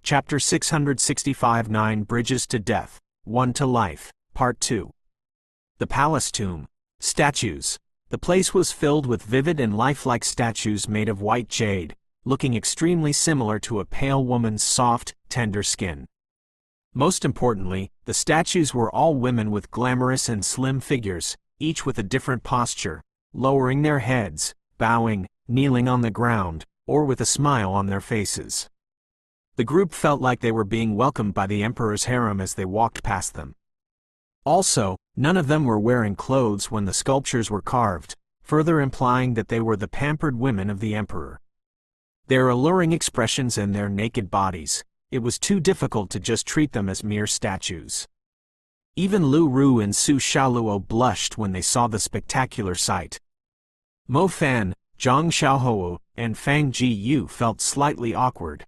Chapter 665 9 Bridges to Death, 1 to Life, Part 2. The Palace Tomb. Statues. The place was filled with vivid and lifelike statues made of white jade, looking extremely similar to a pale woman's soft, tender skin. Most importantly, the statues were all women with glamorous and slim figures, each with a different posture, lowering their heads, bowing, kneeling on the ground, or with a smile on their faces. The group felt like they were being welcomed by the emperor's harem as they walked past them. Also, none of them were wearing clothes when the sculptures were carved, further implying that they were the pampered women of the emperor. Their alluring expressions and their naked bodies, it was too difficult to just treat them as mere statues. Even Lu Ru and Su Xiaoluo blushed when they saw the spectacular sight. Mo Fan, Zhang Xiaohou, and Fang Jiyu felt slightly awkward.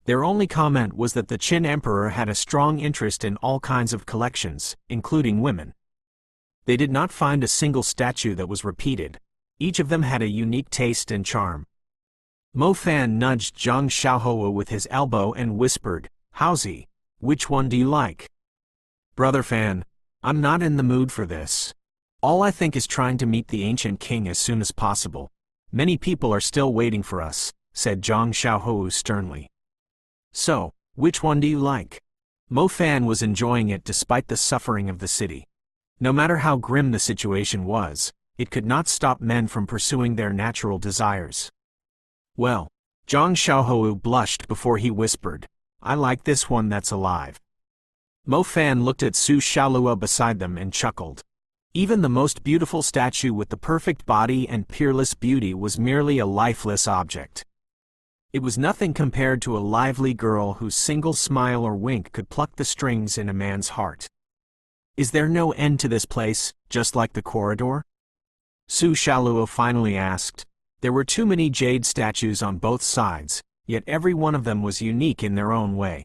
Their only comment was that the Qin emperor had a strong interest in all kinds of collections, including women. They did not find a single statue that was repeated. Each of them had a unique taste and charm. Mo Fan nudged Zhang Xiaohou with his elbow and whispered, "Howzy, which one do you like?" "Brother Fan, I'm not in the mood for this. All I think is trying to meet the ancient king as soon as possible. Many people are still waiting for us," said Zhang Xiaohou sternly. "So, which one do you like?" Mo Fan was enjoying it despite the suffering of the city. No matter how grim the situation was, it could not stop men from pursuing their natural desires. "Well," Zhang Xiaohou blushed before he whispered, "I like this one that's alive." Mo Fan looked at Su Xiaoluo beside them and chuckled. Even the most beautiful statue with the perfect body and peerless beauty was merely a lifeless object. It was nothing compared to a lively girl whose single smile or wink could pluck the strings in a man's heart. "Is there no end to this place, just like the corridor?" Su Xiaoluo finally asked. There were too many jade statues on both sides, yet every one of them was unique in their own way.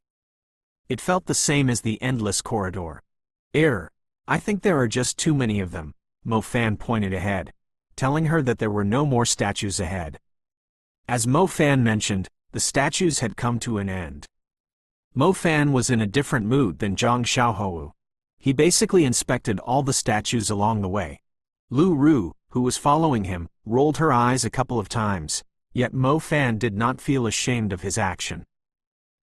It felt the same as the endless corridor. I think there are just too many of them," Mo Fan pointed ahead, telling her that there were no more statues ahead. As Mo Fan mentioned, the statues had come to an end. Mo Fan was in a different mood than Zhang Xiaohou. He basically inspected all the statues along the way. Lu Ru, who was following him, rolled her eyes a couple of times, yet Mo Fan did not feel ashamed of his action.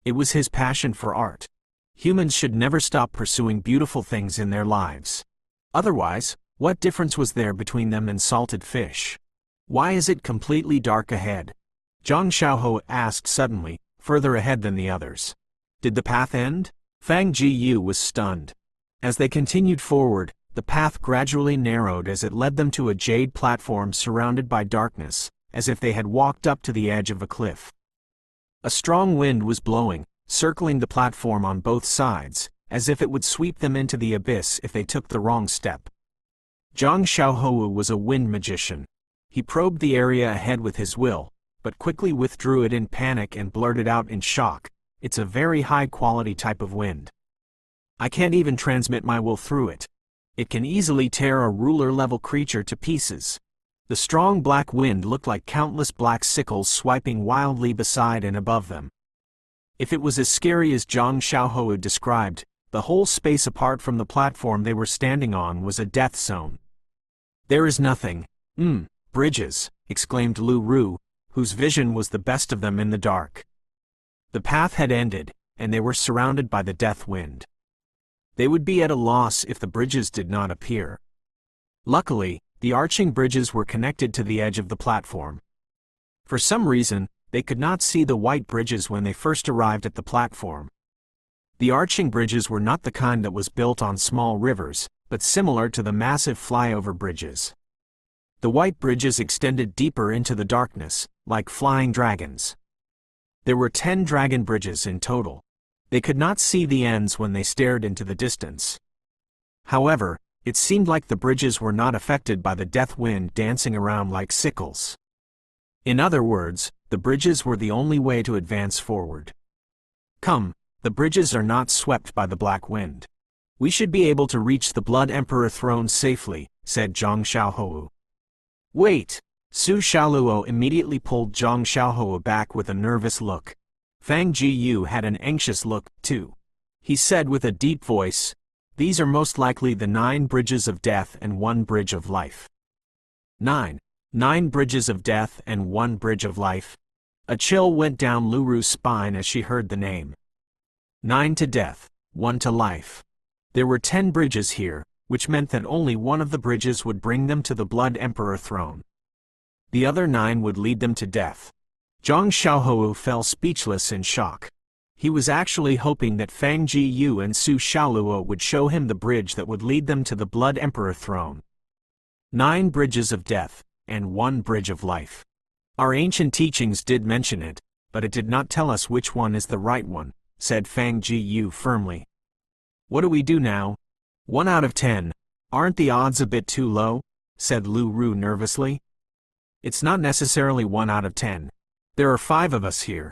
It was his passion for art. Humans should never stop pursuing beautiful things in their lives. Otherwise, what difference was there between them and salted fish? "Why is it completely dark ahead?" Zhang Xiaohou asked suddenly, further ahead than the others. Did the path end? Fang Jiyu was stunned. As they continued forward, the path gradually narrowed as it led them to a jade platform surrounded by darkness, as if they had walked up to the edge of a cliff. A strong wind was blowing, circling the platform on both sides, as if it would sweep them into the abyss if they took the wrong step. Zhang Xiaohou was a wind magician. He probed the area ahead with his will, but quickly withdrew it in panic and blurted out in shock, "It's a very high-quality type of wind. I can't even transmit my will through it. It can easily tear a ruler-level creature to pieces." The strong black wind looked like countless black sickles swiping wildly beside and above them. If it was as scary as Zhang Xiaohou described, the whole space apart from the platform they were standing on was a death zone. "There is nothing. Bridges," exclaimed Lu Ru, whose vision was the best of them in the dark. The path had ended, and they were surrounded by the death wind. They would be at a loss if the bridges did not appear. Luckily, the arching bridges were connected to the edge of the platform. For some reason, they could not see the white bridges when they first arrived at the platform. The arching bridges were not the kind that was built on small rivers, but similar to the massive flyover bridges. The white bridges extended deeper into the darkness, like flying dragons. There were 10 dragon bridges in total. They could not see the ends when they stared into the distance. However, it seemed like the bridges were not affected by the death wind dancing around like sickles. In other words, the bridges were the only way to advance forward. "Come, the bridges are not swept by the black wind. We should be able to reach the Blood Emperor throne safely," said Zhang Xiaohou. "Wait!" Su Xiaoluo immediately pulled Zhang Xiaohou back with a nervous look. Fang Jiyu had an anxious look, too. He said with a deep voice, "These are most likely the 9 bridges of death and 1 bridge of life." 9 bridges of death and 1 bridge of life. A chill went down Luru's spine as she heard the name. 9 to death, 1 to life. There were 10 bridges here, which meant that only one of the bridges would bring them to the Blood Emperor throne. The other 9 would lead them to death. Zhang Xiaohou fell speechless in shock. He was actually hoping that Fang Jiyu and Su Xiaoluo would show him the bridge that would lead them to the Blood Emperor throne. 9 bridges of death, and 1 bridge of life. Our ancient teachings did mention it, but it did not tell us which one is the right one, said Fang Jiyu firmly. What do we do now? 1 out of 10. Aren't the odds a bit too low? Said Lu Ru nervously. It's not necessarily 1 out of 10. There are 5 of us here.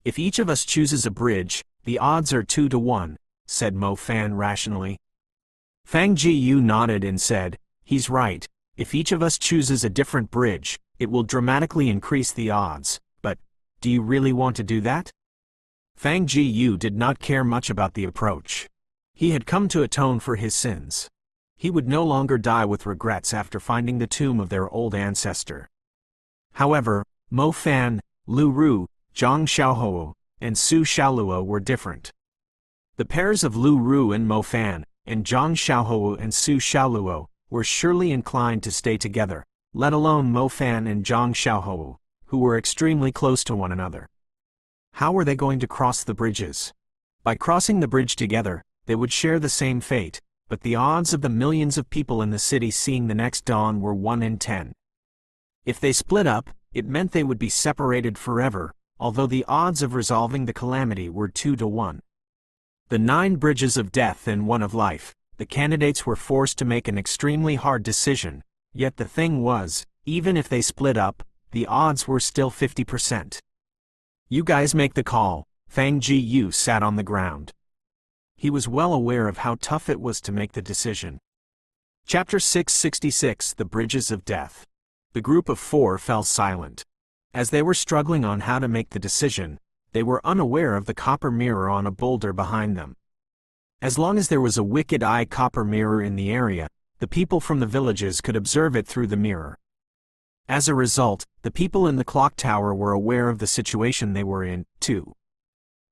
If each of us chooses a bridge, the odds are 2 to 1, said Mo Fan rationally. Fang Jiyu nodded and said, "He's right. If each of us chooses a different bridge, it will dramatically increase the odds, but do you really want to do that?" Fang Jiyu did not care much about the approach. He had come to atone for his sins. He would no longer die with regrets after finding the tomb of their old ancestor. However, Mo Fan, Lu Ru, Zhang Xiaohou, and Su Xiaoluo were different. The pairs of Lu Ru and Mo Fan, and Zhang Xiaohou and Su Xiaoluo, were surely inclined to stay together, let alone Mo Fan and Zhang Xiaohou, who were extremely close to one another. How were they going to cross the bridges? By crossing the bridge together, they would share the same fate, but the odds of the millions of people in the city seeing the next dawn were 1 in 10. If they split up, it meant they would be separated forever, although the odds of resolving the calamity were 2 to 1. The 9 bridges of death and 1 of life, the candidates were forced to make an extremely hard decision, yet the thing was, even if they split up, the odds were still 50%. You guys make the call. Fang Jiyu sat on the ground. He was well aware of how tough it was to make the decision. Chapter 666, The Bridges of Death. The group of 4 fell silent. As they were struggling on how to make the decision, they were unaware of the copper mirror on a boulder behind them. As long as there was a wicked eye copper mirror in the area, the people from the villages could observe it through the mirror. As a result, the people in the clock tower were aware of the situation they were in, too.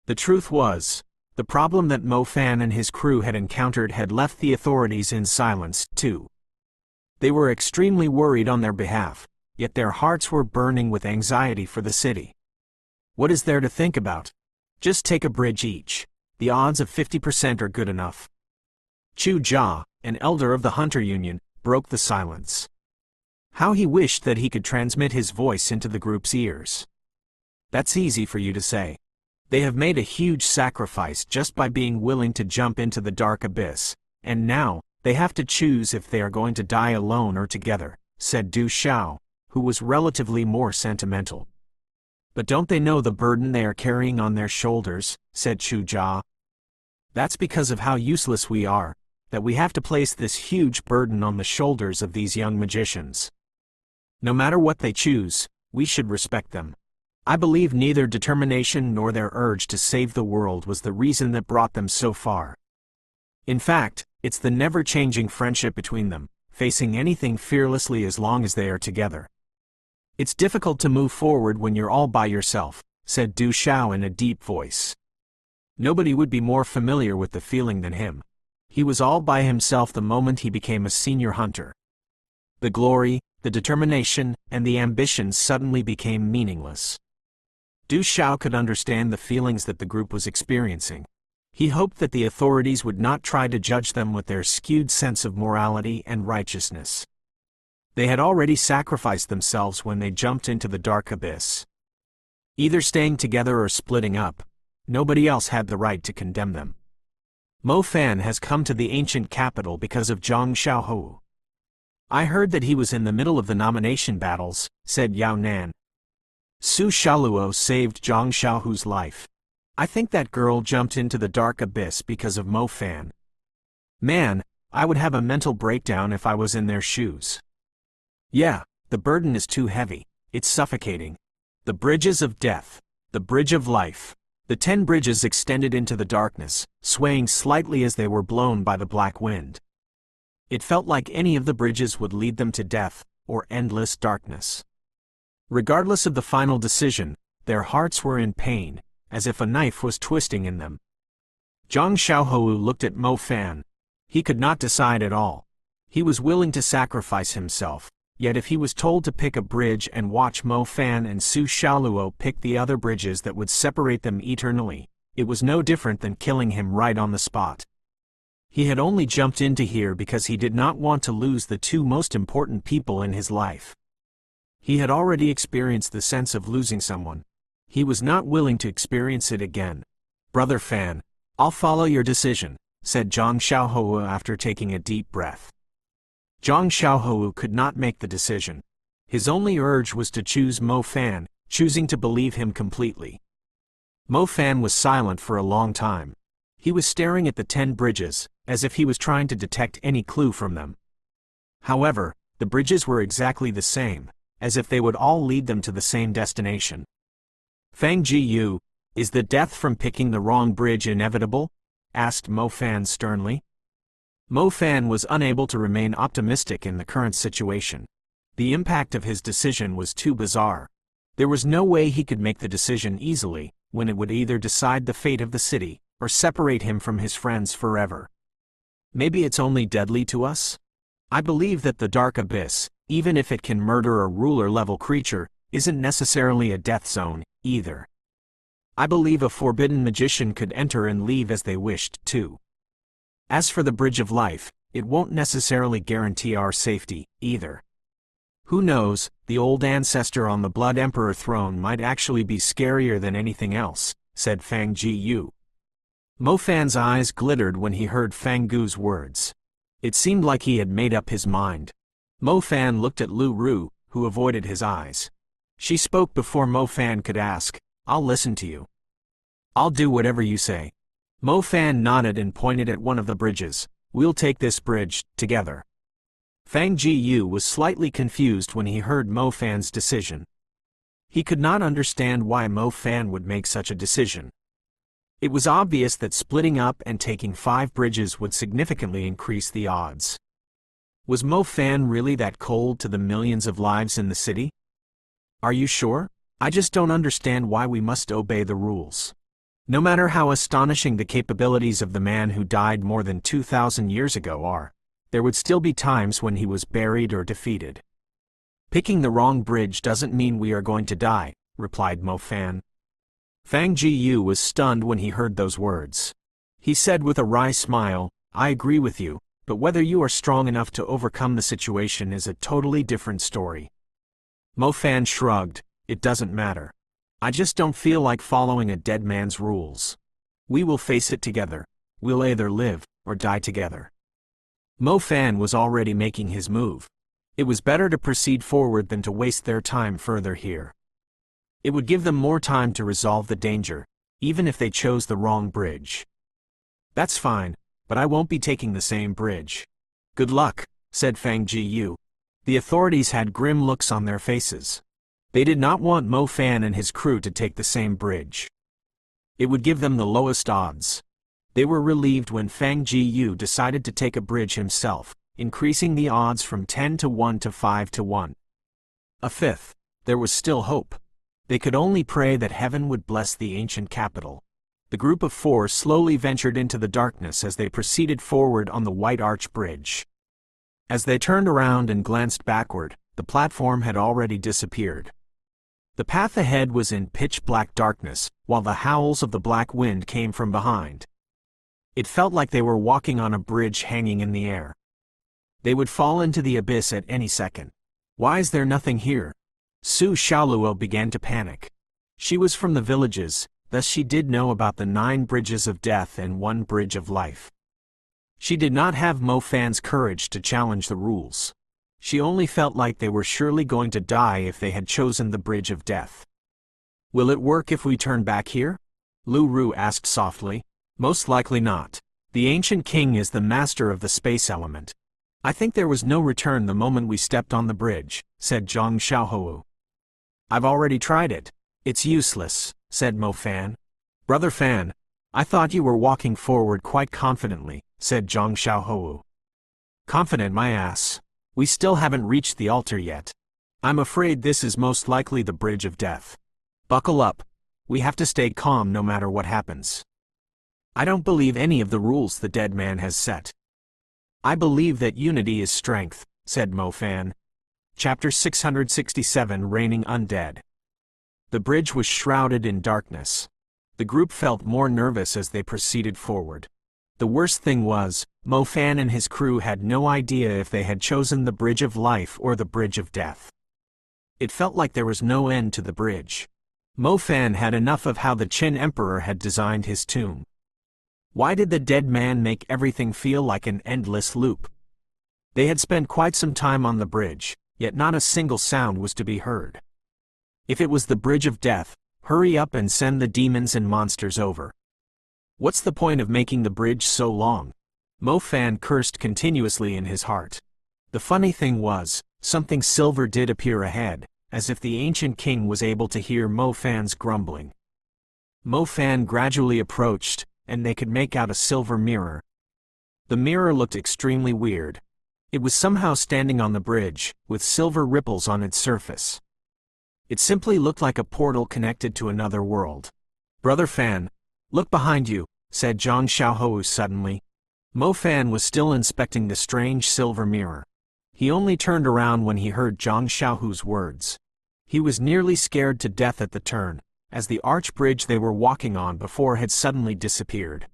The truth was, the problem that Mo Fan and his crew had encountered had left the authorities in silence, too. They were extremely worried on their behalf, yet their hearts were burning with anxiety for the city. What is there to think about? Just take a bridge each. The odds of 50% are good enough. Chu Jia, an elder of the Hunter Union, broke the silence. How he wished that he could transmit his voice into the group's ears. That's easy for you to say. They have made a huge sacrifice just by being willing to jump into the dark abyss, and now, they have to choose if they are going to die alone or together, said Du Xiao, who was relatively more sentimental. But don't they know the burden they are carrying on their shoulders, said Chu Jia. That's because of how useless we are, that we have to place this huge burden on the shoulders of these young magicians. No matter what they choose, we should respect them. I believe neither determination nor their urge to save the world was the reason that brought them so far. In fact, it's the never-changing friendship between them, facing anything fearlessly as long as they are together. It's difficult to move forward when you're all by yourself, said Du Xiao in a deep voice. Nobody would be more familiar with the feeling than him. He was all by himself the moment he became a senior hunter. The glory, the determination, and the ambition suddenly became meaningless. Du Xiao could understand the feelings that the group was experiencing. He hoped that the authorities would not try to judge them with their skewed sense of morality and righteousness. They had already sacrificed themselves when they jumped into the dark abyss. Either staying together or splitting up, nobody else had the right to condemn them. Mo Fan has come to the ancient capital because of Zhang Xiaohou. I heard that he was in the middle of the nomination battles, said Yao Nan. Su Xiaoluo saved Zhang Xiaohu's life. I think that girl jumped into the dark abyss because of Mo Fan. Man, I would have a mental breakdown if I was in their shoes. Yeah, the burden is too heavy, it's suffocating. The bridges of death, the bridge of life. The 10 bridges extended into the darkness, swaying slightly as they were blown by the black wind. It felt like any of the bridges would lead them to death, or endless darkness. Regardless of the final decision, their hearts were in pain, as if a knife was twisting in them. Zhang Xiaohou looked at Mo Fan. He could not decide at all. He was willing to sacrifice himself, yet if he was told to pick a bridge and watch Mo Fan and Su Xiaoluo pick the other bridges that would separate them eternally, it was no different than killing him right on the spot. He had only jumped into here because he did not want to lose the two most important people in his life. He had already experienced the sense of losing someone. He was not willing to experience it again. "Brother Fan, I'll follow your decision," said Zhang Xiaohou after taking a deep breath. Zhang Xiaohou could not make the decision. His only urge was to choose Mo Fan, choosing to believe him completely. Mo Fan was silent for a long time. He was staring at the 10 bridges, as if he was trying to detect any clue from them. However, the bridges were exactly the same, as if they would all lead them to the same destination. "Fang Jiyu, is the death from picking the wrong bridge inevitable?" asked Mo Fan sternly. Mo Fan was unable to remain optimistic in the current situation. The impact of his decision was too bizarre. There was no way he could make the decision easily, when it would either decide the fate of the city, or separate him from his friends forever. "Maybe it's only deadly to us? I believe that the dark abyss, even if it can murder a ruler-level creature, isn't necessarily a death zone, either. I believe a forbidden magician could enter and leave as they wished, too. As for the Bridge of Life, it won't necessarily guarantee our safety, either. Who knows, the old ancestor on the Blood Emperor throne might actually be scarier than anything else," said Fang Jiyu. Mo Fan's eyes glittered when he heard Fang Gu's words. It seemed like he had made up his mind. Mo Fan looked at Lu Ru, who avoided his eyes. She spoke before Mo Fan could ask, "I'll listen to you." "I'll do whatever you say." Mo Fan nodded and pointed at one of the bridges. "We'll take this bridge, together." Fang Jiyu was slightly confused when he heard Mo Fan's decision. He could not understand why Mo Fan would make such a decision. It was obvious that splitting up and taking 5 bridges would significantly increase the odds. Was Mo Fan really that cold to the millions of lives in the city? "Are you sure? I just don't understand why we must obey the rules. No matter how astonishing the capabilities of the man who died more than 2,000 years ago are, there would still be times when he was buried or defeated. Picking the wrong bridge doesn't mean we are going to die," replied Mo Fan. Fang Jiyu was stunned when he heard those words. He said with a wry smile, "I agree with you, but whether you are strong enough to overcome the situation is a totally different story." Mo Fan shrugged. "It doesn't matter. I just don't feel like following a dead man's rules. We will face it together. We'll either live, or die together." Mo Fan was already making his move. It was better to proceed forward than to waste their time further here. It would give them more time to resolve the danger, even if they chose the wrong bridge. "That's fine, but I won't be taking the same bridge." "Good luck," said Fang Jiyu. The authorities had grim looks on their faces. They did not want Mo Fan and his crew to take the same bridge. It would give them the lowest odds. They were relieved when Fang Jiyu decided to take a bridge himself, increasing the odds from 10 to 1 to 5 to 1. A fifth. There was still hope. They could only pray that heaven would bless the ancient capital. The group of 4 slowly ventured into the darkness as they proceeded forward on the White Arch Bridge. As they turned around and glanced backward, the platform had already disappeared. The path ahead was in pitch-black darkness, while the howls of the black wind came from behind. It felt like they were walking on a bridge hanging in the air. They would fall into the abyss at any second. "Why is there nothing here?" Su Xiaoluo began to panic. She was from the villages, thus she did know about the 9 bridges of death and 1 bridge of life. She did not have Mo Fan's courage to challenge the rules. She only felt like they were surely going to die if they had chosen the bridge of death. "Will it work if we turn back here?" Lu Ru asked softly. "Most likely not. The ancient king is the master of the space element. I think there was no return the moment we stepped on the bridge," said Zhang Xiaohou. "I've already tried it. It's useless," said Mo Fan. Brother Fan, I thought you were walking forward quite confidently, said Zhang Xiaohou. Confident my ass. We still haven't reached the altar yet. I'm afraid this is most likely the bridge of death. Buckle up. We have to stay calm no matter what happens. I don't believe any of the rules the dead man has set. I believe that unity is strength, said Mo Fan. Chapter 667 Reigning Undead. The bridge was shrouded in darkness. The group felt more nervous as they proceeded forward. The worst thing was, Mo Fan and his crew had no idea if they had chosen the bridge of life or the bridge of death. It felt like there was no end to the bridge. Mo Fan had enough of how the Qin Emperor had designed his tomb. Why did the dead man make everything feel like an endless loop? They had spent quite some time on the bridge, yet not a single sound was to be heard. If it was the bridge of death, hurry up and send the demons and monsters over. What's the point of making the bridge so long? Mo Fan cursed continuously in his heart. The funny thing was, something silver did appear ahead, as if the ancient king was able to hear Mo Fan's grumbling. Mo Fan gradually approached, and they could make out a silver mirror. The mirror looked extremely weird. It was somehow standing on the bridge, with silver ripples on its surface. It simply looked like a portal connected to another world. Brother Fan, look behind you, said Zhang Xiaohou suddenly. Mo Fan was still inspecting the strange silver mirror. He only turned around when he heard Zhang Xiaohou's words. He was nearly scared to death at the turn, as the arch bridge they were walking on before had suddenly disappeared.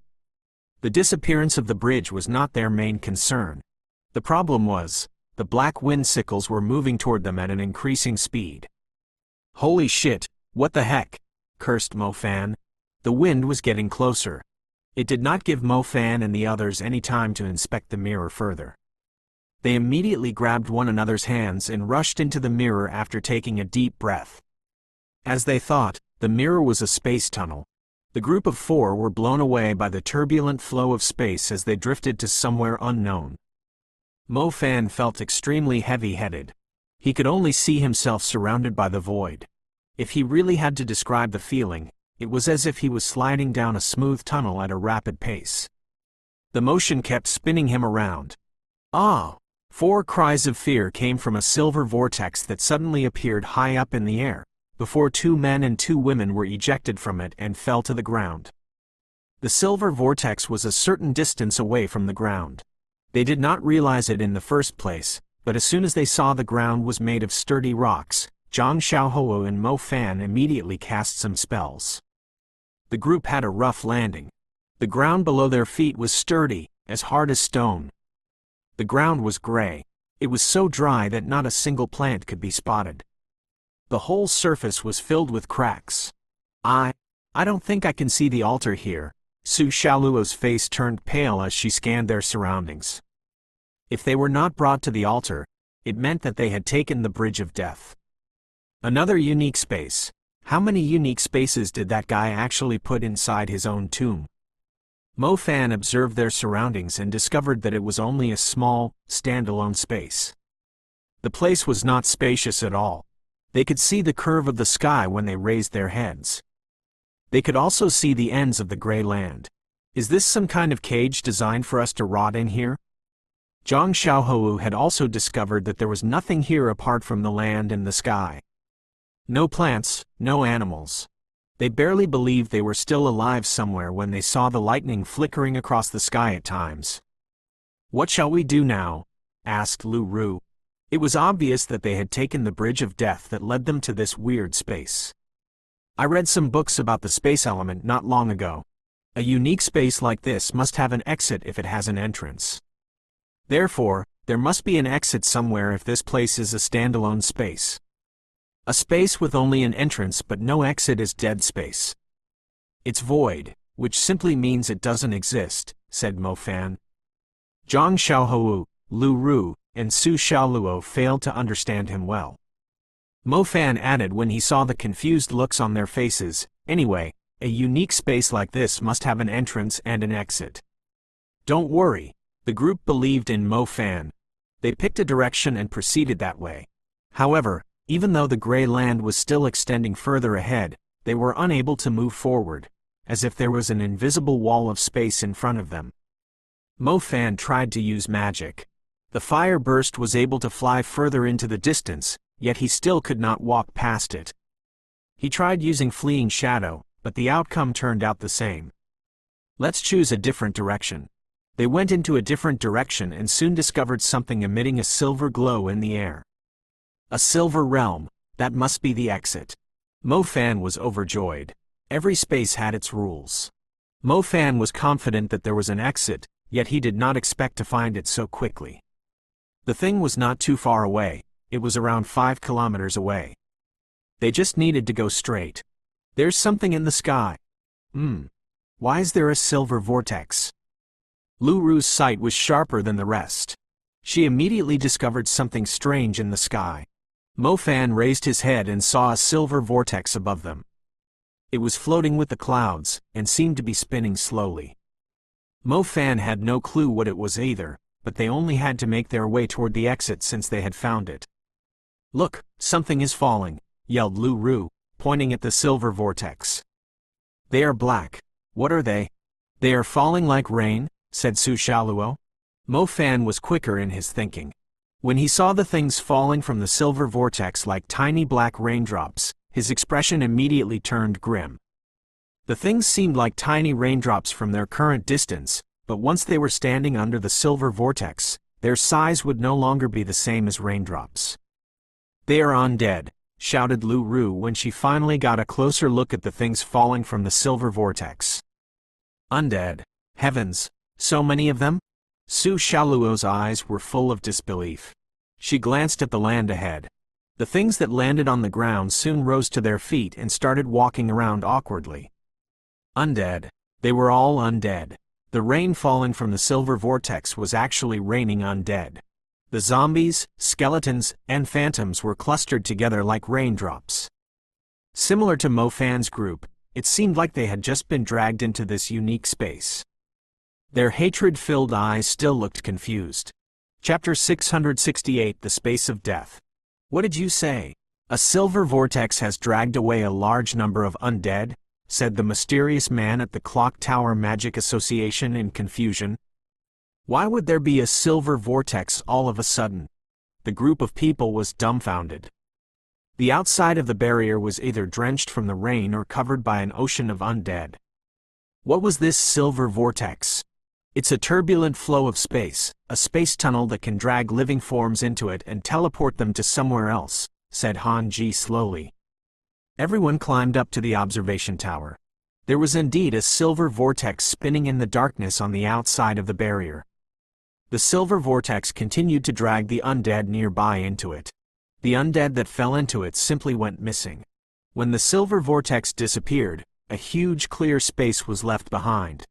The disappearance of the bridge was not their main concern. The problem was, the black wind sickles were moving toward them at an increasing speed. Holy shit, what the heck? Cursed Mo Fan. The wind was getting closer. It did not give Mo Fan and the others any time to inspect the mirror further. They immediately grabbed one another's hands and rushed into the mirror after taking a deep breath. As they thought, the mirror was a space tunnel. The group of four were blown away by the turbulent flow of space as they drifted to somewhere unknown. Mo Fan felt extremely heavy-headed. He could only see himself surrounded by the void. If he really had to describe the feeling, it was as if he was sliding down a smooth tunnel at a rapid pace. The motion kept spinning him around. Ah! 4 cries of fear came from a silver vortex that suddenly appeared high up in the air, before 2 men and 2 women were ejected from it and fell to the ground. The silver vortex was a certain distance away from the ground. They did not realize it in the first place, but as soon as they saw the ground was made of sturdy rocks, Zhang Xiaohou and Mo Fan immediately cast some spells. The group had a rough landing. The ground below their feet was sturdy, as hard as stone. The ground was gray. It was so dry that not a single plant could be spotted. The whole surface was filled with cracks. I don't think I can see the altar here. Su Xiaoluo's face turned pale as she scanned their surroundings. If they were not brought to the altar, it meant that they had taken the bridge of death. Another unique space. How many unique spaces did that guy actually put inside his own tomb? Mo Fan observed their surroundings and discovered that it was only a small, standalone space. The place was not spacious at all. They could see the curve of the sky when they raised their heads. They could also see the ends of the gray land. Is this some kind of cage designed for us to rot in here? Zhang Xiaohou had also discovered that there was nothing here apart from the land and the sky. No plants, no animals. They barely believed they were still alive somewhere when they saw the lightning flickering across the sky at times. What shall we do now? Asked Lu Ru. It was obvious that they had taken the bridge of death that led them to this weird space. I read some books about the space element not long ago. A unique space like this must have an exit if it has an entrance. Therefore, there must be an exit somewhere if this place is a standalone space. A space with only an entrance but no exit is dead space. It's void, which simply means it doesn't exist, said Mo Fan. Zhang Xiaohou, Lu Ru, and Su Xiaoluo failed to understand him well. Mo Fan added when he saw the confused looks on their faces, anyway, a unique space like this must have an entrance and an exit. Don't worry, the group believed in Mo Fan. They picked a direction and proceeded that way. However, even though the gray land was still extending further ahead, they were unable to move forward. as if there was an invisible wall of space in front of them. Mo Fan tried to use magic. The fire burst was able to fly further into the distance, yet he still could not walk past it. He tried using fleeing shadow, but the outcome turned out the same. Let's choose a different direction. They went into a different direction and soon discovered something emitting a silver glow in the air. A silver realm, that must be the exit. Mo Fan was overjoyed. Every space had its rules. Mo Fan was confident that there was an exit, yet he did not expect to find it so quickly. The thing was not too far away, it was around 5 kilometers away. They just needed to go straight. There's something in the sky. Why is there a silver vortex? Lu Ru's sight was sharper than the rest. She immediately discovered something strange in the sky. Mo Fan raised his head and saw a silver vortex above them. It was floating with the clouds, and seemed to be spinning slowly. Mo Fan had no clue what it was either, but they only had to make their way toward the exit since they had found it. "Look, something is falling," yelled Lu Ru, pointing at the silver vortex. "They are black. What are they?" "They are falling like rain," said Su Xiaoluo. Mo Fan was quicker in his thinking. When he saw the things falling from the silver vortex like tiny black raindrops, his expression immediately turned grim. The things seemed like tiny raindrops from their current distance, but once they were standing under the silver vortex, their size would no longer be the same as raindrops. "They are undead," shouted Lu Ru when she finally got a closer look at the things falling from the silver vortex. "Undead? Heavens, so many of them?" Su Xiaoluo's eyes were full of disbelief. She glanced at the land ahead. The things that landed on the ground soon rose to their feet and started walking around awkwardly. Undead. They were all undead. The rain falling from the silver vortex was actually raining undead. The zombies, skeletons, and phantoms were clustered together like raindrops. Similar to Mo Fan's group, it seemed like they had just been dragged into this unique space. Their hatred-filled eyes still looked confused. Chapter 668, The Space of Death. "What did you say? A silver vortex has dragged away a large number of undead?" said the mysterious man at the Clock Tower Magic Association in confusion. "Why would there be a silver vortex all of a sudden?" The group of people was dumbfounded. The outside of the barrier was either drenched from the rain or covered by an ocean of undead. What was this silver vortex? "It's a turbulent flow of space, a space tunnel that can drag living forms into it and teleport them to somewhere else," said Han Ji slowly. Everyone climbed up to the observation tower. There was indeed a silver vortex spinning in the darkness on the outside of the barrier. The silver vortex continued to drag the undead nearby into it. The undead that fell into it simply went missing. When the silver vortex disappeared, a huge clear space was left behind.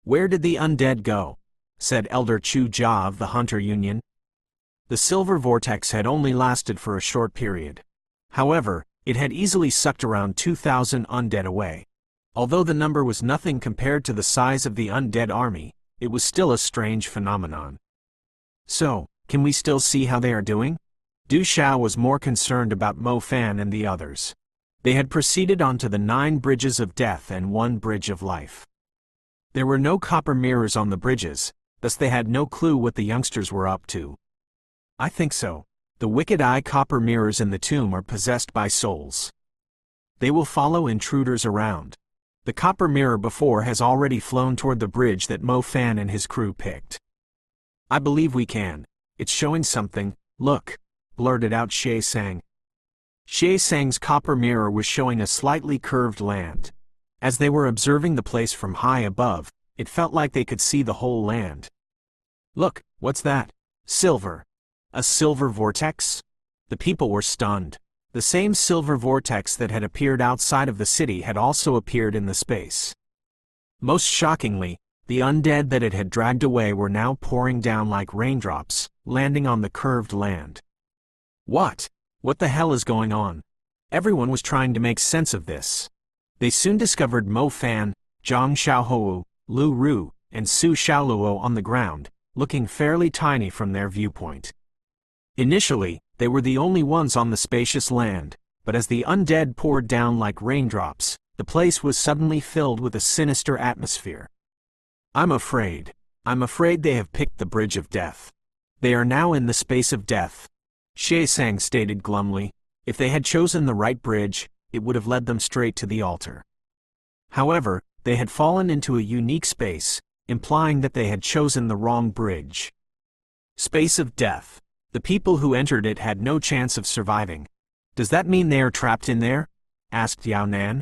"Where did the undead go?" said Elder Chu Jia of the Hunter Union. The silver vortex had only lasted for a short period. However, it had easily sucked around 2,000 undead away. Although the number was nothing compared to the size of the undead army, it was still a strange phenomenon. "So, can we still see how they are doing?" Du Xiao was more concerned about Mo Fan and the others. They had proceeded onto the 9 bridges of death and 1 bridge of life. There were no copper mirrors on the bridges, thus they had no clue what the youngsters were up to. "I think so. The wicked eye copper mirrors in the tomb are possessed by souls. They will follow intruders around. The copper mirror before has already flown toward the bridge that Mo Fan and his crew picked. I believe we can. It's showing something, look," blurted out Xie Sang. Xie Sang's copper mirror was showing a slightly curved land. As they were observing the place from high above, it felt like they could see the whole land. "Look, what's that? Silver. A silver vortex?" The people were stunned. The same silver vortex that had appeared outside of the city had also appeared in the space. Most shockingly, the undead that it had dragged away were now pouring down like raindrops, landing on the curved land. What the hell is going on? Everyone was trying to make sense of this. They soon discovered Mo Fan, Zhang Xiaohou, Lu Ru, and Su Xiaoluo on the ground, looking fairly tiny from their viewpoint. Initially, they were the only ones on the spacious land, but as the undead poured down like raindrops, The place was suddenly filled with a sinister atmosphere. I'm afraid they have picked the Bridge of Death. They are now in the space of death, Xie Sang stated glumly. If they had chosen the right bridge, it would have led them straight to the altar. However, they had fallen into a unique space, implying that they had chosen the wrong bridge. Space of death. The people who entered it had no chance of surviving. Does that mean they are trapped in there? Asked Yao Nan.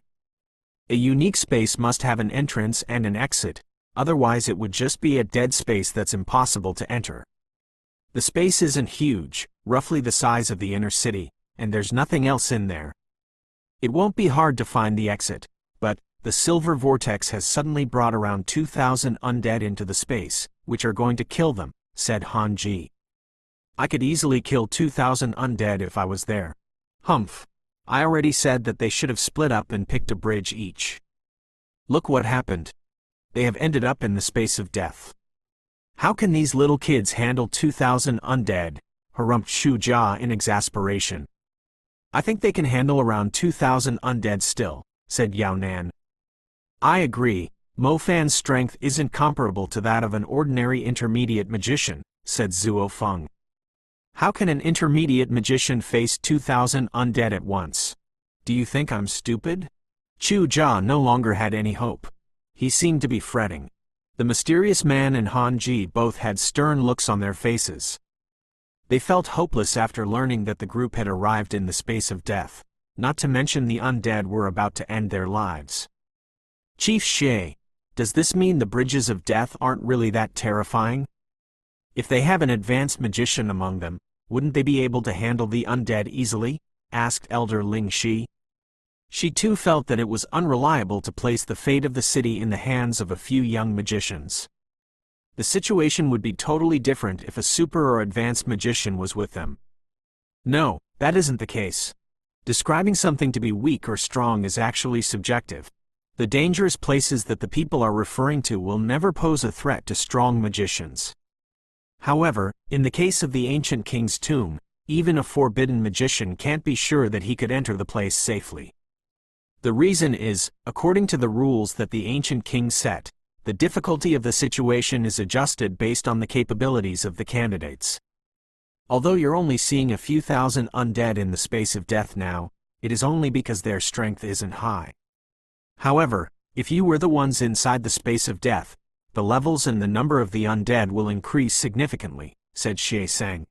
A unique space must have an entrance and an exit, otherwise it would just be a dead space that's impossible to enter. The space isn't huge, roughly the size of the inner city, and there's nothing else in there. It won't be hard to find the exit, but the silver vortex has suddenly brought around 2,000 undead into the space, which are going to kill them, said Han Ji. I could easily kill 2,000 undead if I was there. Humph. I already said that they should have split up and picked a bridge each. Look what happened. They have ended up in the space of death. How can these little kids handle 2,000 undead? Harumphed Shu Jia in exasperation. I think they can handle around 2,000 undead still, said Yao Nan. I agree, Mo Fan's strength isn't comparable to that of an ordinary intermediate magician, said Zuo Feng. How can an intermediate magician face 2,000 undead at once? Do you think I'm stupid? Chu Jia no longer had any hope. He seemed to be fretting. The mysterious man and Han Ji both had stern looks on their faces. They felt hopeless after learning that the group had arrived in the space of death, not to mention the undead were about to end their lives. Chief Xie, does this mean the bridges of death aren't really that terrifying? If they have an advanced magician among them, wouldn't they be able to handle the undead easily? Asked Elder Ling Shi. She too felt that it was unreliable to place the fate of the city in the hands of a few young magicians. The situation would be totally different if a super or advanced magician was with them. No, that isn't the case. Describing something to be weak or strong is actually subjective. The dangerous places that the people are referring to will never pose a threat to strong magicians. However, in the case of the ancient king's tomb, even a forbidden magician can't be sure that he could enter the place safely. The reason is, according to the rules that the ancient king set, the difficulty of the situation is adjusted based on the capabilities of the candidates. Although you're only seeing a few thousand undead in the space of death now, it is only because their strength isn't high. However, if you were the ones inside the space of death, the levels and the number of the undead will increase significantly, said Xie Sang.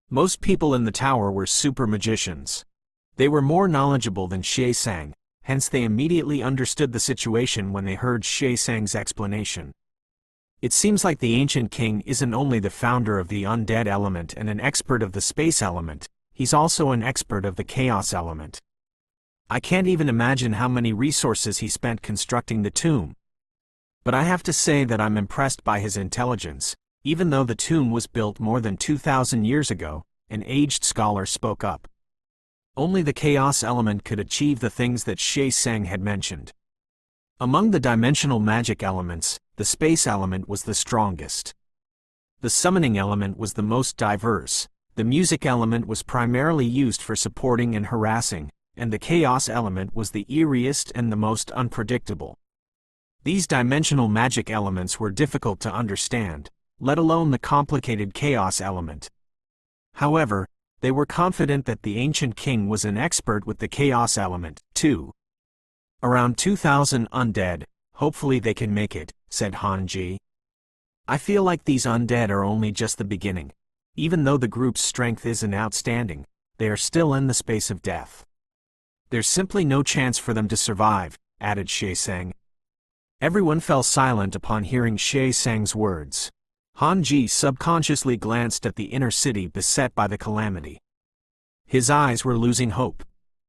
Most people in the tower were super magicians. They were more knowledgeable than Xie Sang, hence they immediately understood the situation when they heard Xie Sang's explanation. It seems like the ancient king isn't only the founder of the undead element and an expert of the space element, he's also an expert of the chaos element. I can't even imagine how many resources he spent constructing the tomb. But I have to say that I'm impressed by his intelligence. Even though the tomb was built more than 2,000 years ago, an aged scholar spoke up. Only the chaos element could achieve the things that Xie Sang had mentioned. Among the dimensional magic elements, the space element was the strongest. The summoning element was the most diverse, the music element was primarily used for supporting and harassing, and the chaos element was the eeriest and the most unpredictable. These dimensional magic elements were difficult to understand, let alone the complicated chaos element. However, they were confident that the ancient king was an expert with the chaos element, too. Around 2,000 undead, hopefully they can make it, said Han Ji. I feel like these undead are only just the beginning. Even though the group's strength isn't outstanding, they are still in the space of death. There's simply no chance for them to survive, added Xie Sang. Everyone fell silent upon hearing Xie Sang's words. Han Ji subconsciously glanced at the inner city beset by the calamity. His eyes were losing hope.